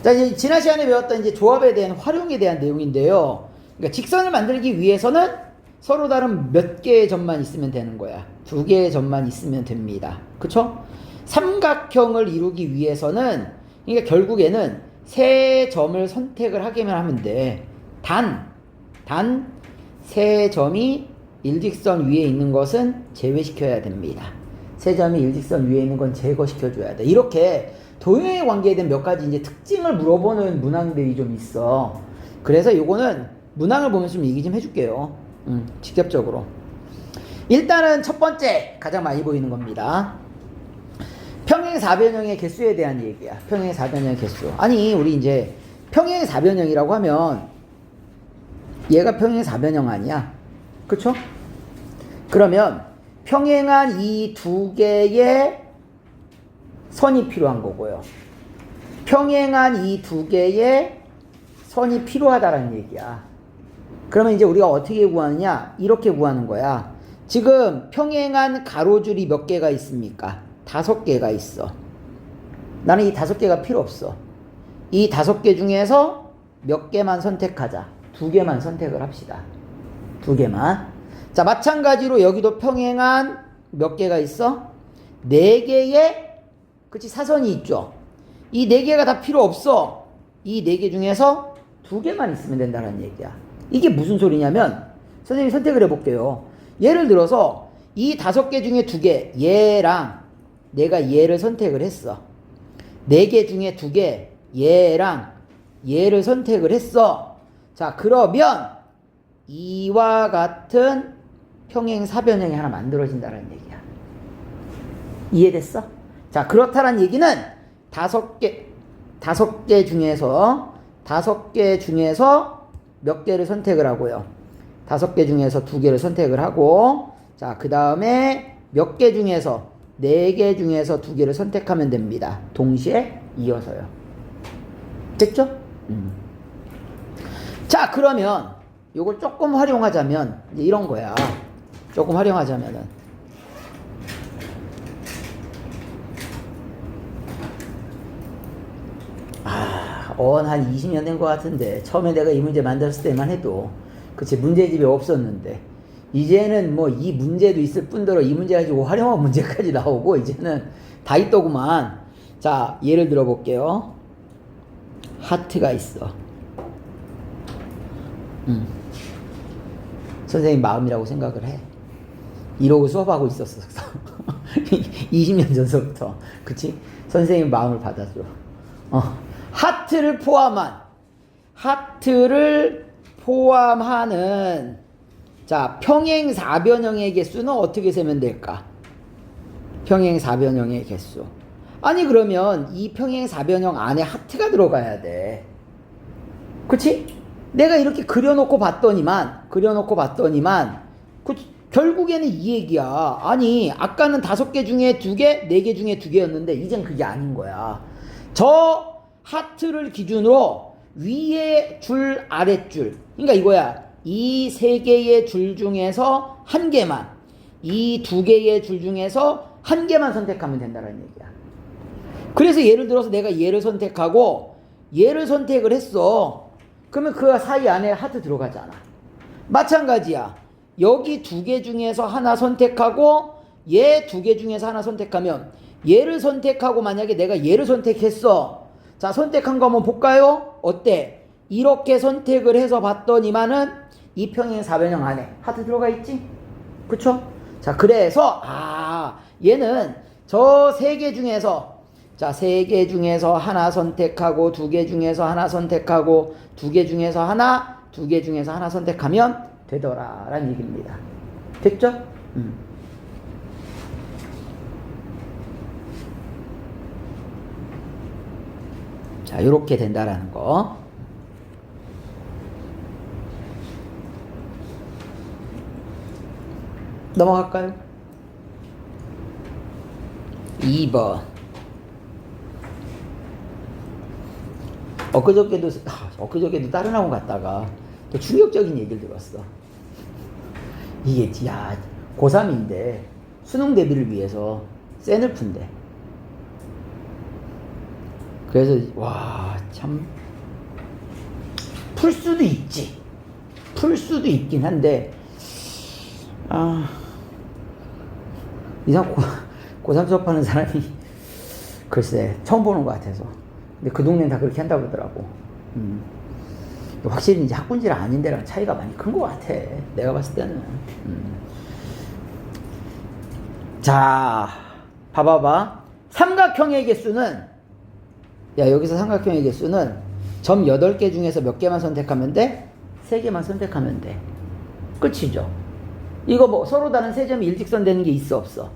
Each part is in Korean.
자, 이제 지난 시간에 배웠던 이제 조합에 대한 활용에 대한 내용인데요. 그러니까 직선을 만들기 위해서는 서로 다른 몇 개의 점만 있으면 되는 거야. 2개의 점만 있으면 됩니다. 그쵸? 삼각형을 이루기 위해서는, 그러니까 결국에는 3점을 선택을 하기만 하면 돼. 단 3점이 일직선 위에 있는 것은 제외시켜야 됩니다. 3점이 일직선 위에 있는 건 제거시켜줘야 돼. 이렇게 도형의 관계에 대한 몇 가지 이제 특징을 물어보는 문항들이 좀 있어. 그래서 요거는 문항을 보면서 좀 얘기 좀 해줄게요. 직접적으로. 일단은 첫 번째 가장 많이 보이는 겁니다. 평행4변형의 개수에 대한 얘기야. 평행4변형의 개수. 아니 우리 이제 평행4변형이라고 하면 얘가 평행4변형 아니야? 그쵸? 그러면 평행한 이 2개의 선이 필요한 거고요. 평행한 이 2개의 선이 필요하다라는 얘기야. 그러면 이제 우리가 어떻게 구하느냐? 이렇게 구하는 거야. 지금 평행한 가로줄이 몇 개가 있습니까? 5개가 있어. 나는 이 5개가 필요 없어. 이 5개 중에서 몇 개만 선택하자. 2개만 선택을 합시다. 2개만. 자, 마찬가지로 여기도 평행한 몇 개가 있어? 4개의 그치 사선이 있죠. 이 4개가 다 필요 없어. 이 4개 중에서 2개만 있으면 된다는 얘기야. 이게 무슨 소리냐면 선생님이 선택을 해볼게요. 예를 들어서 이 5개 중에 2개, 얘랑 내가 얘를 선택을 했어. 4개 중에 2개, 얘랑 얘를 선택을 했어. 자, 그러면 이와 같은 평행4변형이 하나 만들어진다는 얘기야. 이해됐어? 자, 그렇다는 얘기는 5개 중에서 몇 개를 선택을 하고요. 5개 중에서 2개를 선택을 하고, 자, 그 다음에 몇 개 중에서 4개 중에서 2개를 선택하면 됩니다. 동시에 이어서요. 됐죠? 자, 그러면 요걸 조금 활용하자면 이제 이런 거야. 조금 활용하자면은 한 20년 된 것 같은데 처음에 내가 이 문제 만들었을 때만 해도 그치 문제집이 없었는데 이제는 뭐 이 문제도 있을 뿐더러 이 문제 가지고 활용한 문제까지 나오고 이제는 다 있더구만. 자, 예를 들어 볼게요. 하트가 있어. 선생님 마음이라고 생각을 해. 이러고 수업하고 있었어. 20년 전서부터. 그치? 선생님 마음을 받아줘. 하트를 포함하는 자, 평행4변형의 개수는 어떻게 세면 될까? 평행4변형의 개수. 아니 그러면 이 평행4변형 안에 하트가 들어가야 돼. 그치? 내가 이렇게 그려놓고 봤더니만 결국에는 이 얘기야. 아니 아까는 5개 중에 2개, 4개 중에 2개였는데 이젠 그게 아닌 거야. 저 하트를 기준으로 위에 줄, 아랫줄. 그러니까 이거야. 이 3개의 줄 중에서 1개만, 이 2개의 줄 중에서 1개만 선택하면 된다는 얘기야. 그래서 예를 들어서 내가 얘를 선택하고 얘를 선택을 했어. 그러면 그 사이 안에 하트 들어가잖아. 마찬가지야. 여기 2개 중에서 하나 선택하고 얘 2개 중에서 하나 선택하면 얘를 선택하고 만약에 내가 얘를 선택했어. 자, 선택한 거 한번 볼까요? 어때? 이렇게 선택을 해서 봤더니만은 이 평행4변형 안에 하트 들어가 있지? 그쵸? 자, 그래서 얘는 저 3개 중에서 자, 3개 중에서 하나 선택하고 2개 중에서 하나 선택하고 2개 중에서 하나, 2개 중에서 하나 선택하면 되더라 라는 얘기입니다. 됐죠? 자, 요렇게 된다라는 거. 넘어갈까요? 2번. 엊그저께도 다른 학원 갔다가 또 충격적인 얘기를 들었어. 이게 고3인데 수능 대비를 위해서 샌을 푼대. 그래서 와, 참 풀 수도 있지. 풀 수도 있긴 한데 이상 고3 수업하는 사람이 글쎄 처음 보는 것 같아서. 근데 그 동네는 다 그렇게 한다고 그러더라고. 확실히 이제 학군지랑 아닌 데랑 차이가 많이 큰 것 같아. 내가 봤을 때는. 자, 봐봐봐. 삼각형의 개수는, 야, 여기서 삼각형의 개수는 점 8개 중에서 몇 개만 선택하면 돼? 3개만 선택하면 돼. 끝이죠. 이거 뭐 서로 다른 세 점이 일직선 되는 게 있어, 없어?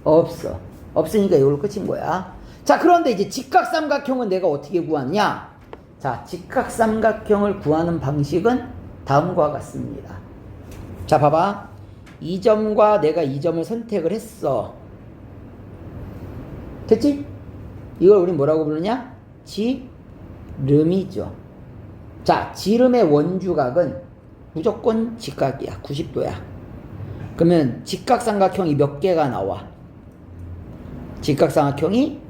없어. 없으니까 이걸로 끝인 거야. 자, 그런데 이제 직각삼각형은 내가 어떻게 구하냐? 자, 직각삼각형을 구하는 방식은 다음과 같습니다. 자, 봐봐. 이 점과 내가 이 점을 선택을 했어. 됐지? 이걸 우리 뭐라고 부르냐? 지름이죠. 자, 지름의 원주각은 무조건 직각이야. 90도야. 그러면 직각삼각형이 몇 개가 나와? 직각삼각형이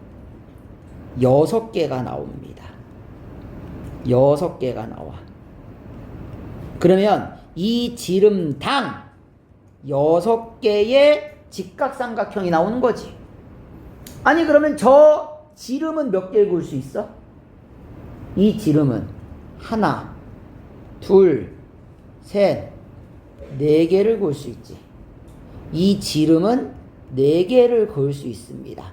6개가 나옵니다. 6개가 나와. 그러면 이 지름당 6개의 직각삼각형이 나오는 거지. 아니, 그러면 저 지름은 몇 개를 그을 수 있어? 이 지름은 하나, 둘, 셋, 4개를 그을 수 있지. 이 지름은 4개를 그을 수 있습니다.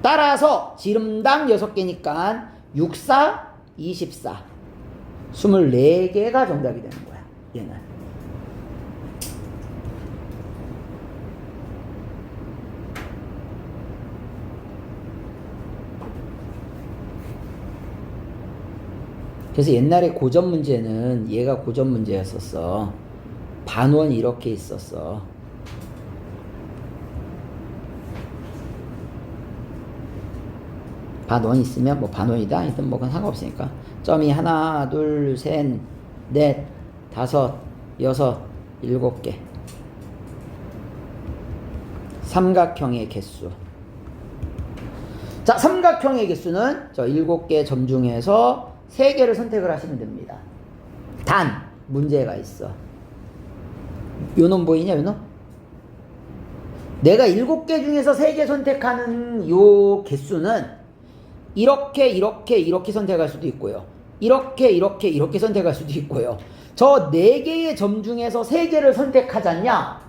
따라서 지름당 6개니까 6, 4, 24. 24개가 정답이 되는 거야, 얘는. 그래서 옛날에 고전 문제는 얘가 고전 문제였었어. 반원이 이렇게 있었어. 반원이 있으면 뭐 반원이다 하여튼 뭐 그건 상관없으니까 점이 하나, 둘, 셋, 넷, 다섯, 여섯, 7개. 삼각형의 개수. 자, 삼각형의 개수는 저 7개 점 중에서 3개를 선택을 하시면 됩니다. 단 문제가 있어. 요놈 보이냐, 요놈? 내가 7개 중에서 3개 선택하는 요 개수는 이렇게 선택할 수도 있고요. 이렇게 선택할 수도 있고요. 저 4개의 점 중에서 3개를 선택하잖냐?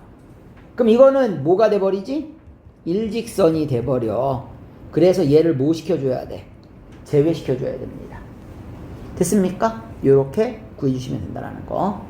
그럼 이거는 뭐가 돼버리지? 일직선이 돼버려. 그래서 얘를 뭐 시켜줘야 돼? 제외시켜줘야 됩니다. 됐습니까? 요렇게 구해주시면 된다는 거.